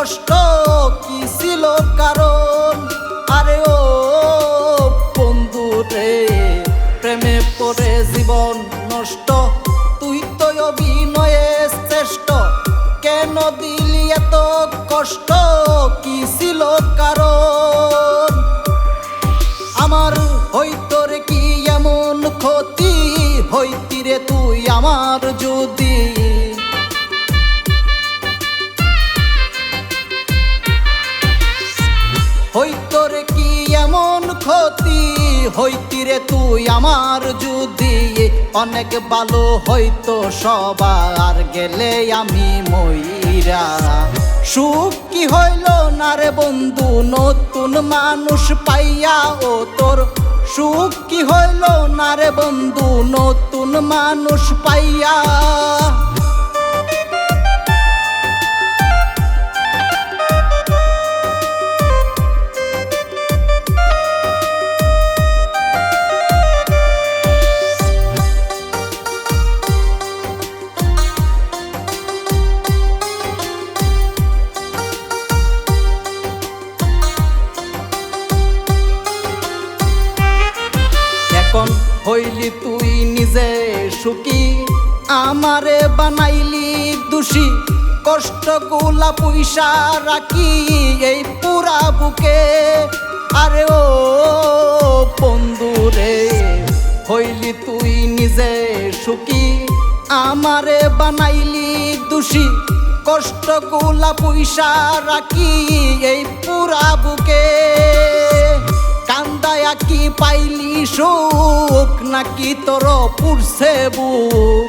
কষ্ট কি ছিল কারণ? আরে ও বন্ধু রে, প্রেমে পড়ে জীবন নষ্ট, তুই তো অভিনয়ে শ্রেষ্ঠ, কেন দিলি এত কষ্ট কি ছিল কারণ? আমার হইতো রে কি এমন ক্ষতি, হইতি রে তুই আমার যদি, হইতো রে কি এমন ক্ষতি, হইতি রে তুই আমার যদি, অনেক ভালো হইতো সবার গেলে আমি মইরা। সুখ কি হইল না রে বন্ধু নতুন মানুষ পাইয়া, ও তোর সুখ কি হইল না রে বন্ধু নতুন মানুষ পাইয়া? এখন হইলি তুই নিজে সুখী, আমারে বানাইলি দোষী, কষ্টগুলা পয়সা রাখি এই পুরা বুকে। আরে ও বন্ধু রে, হইলি তুই নিজে সুখী, আমারে বানাইলি দোষী, কষ্টগুলা পয়সা রাখি এই পুরা বুকে। কান্দায়া কি পাইলি সুখ নাকি তোর পুরছে বুক?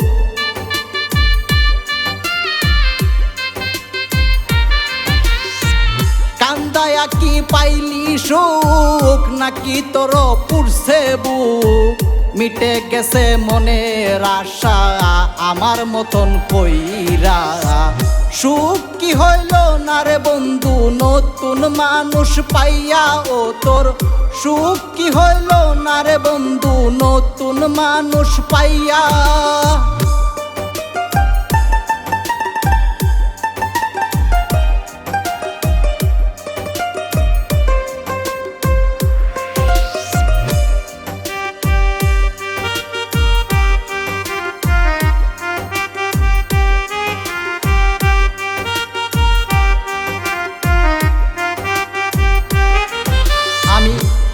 কান্দায়া কি পাইলি সুখ নাকি তোর পুরছে বুক? মিটে গেছে মনের আশা আমার মতন কইরা, সুখ কি হইল না রে বন্ধু নতুন মানুষ পাইয়া, ও তোর সুখ কি হইল না রে বন্ধু নতুন মানুষ পাইয়া?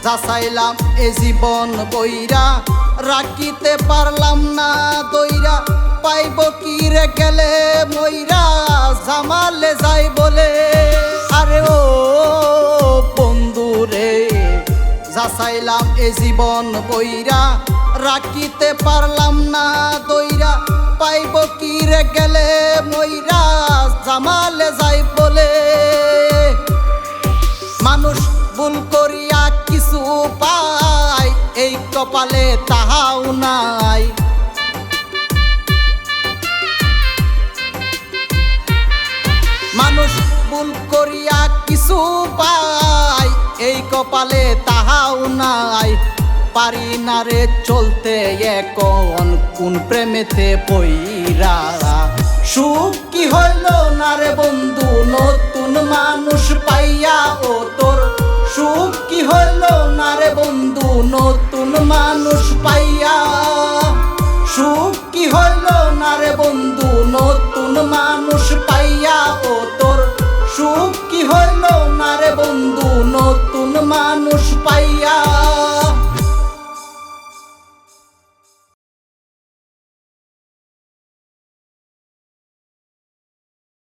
যা চাইলাম এ জীবন বইরা, রাখিতে পারলাম না দইরা, পাইব কি রে গেলে মইরা, জামালে যাই বলে। আরে ও বন্ধু রে, যা চাইলাম এ জীবন বইরা, রাখিতে পারলাম না দইরা, পাইব কি রে গেলে মইরা, জামালে যাই বলে। মানুষ ভুল করিয়া কিছু পাই, এই কপালে তাহাও নাই। মানুষ ভুল করিয়া কিছু পাই, এই কপালে তাহাও নাই। পারি না রে চলতে এখন কোন প্রেমেতে পইরা, সুখ কি হইল না রে বন্ধু নতুন মানুষ পাইয়া, ও তোর সুখ কি হইল না রে বন্ধু নতুন মানুষ পাইয়া? সুখ কি হইল না রে বন্ধু নতুন মানুষ পাইয়া, ও তোর সুখ কি হইল না রে বন্ধু নতুন মানুষ পাইয়া?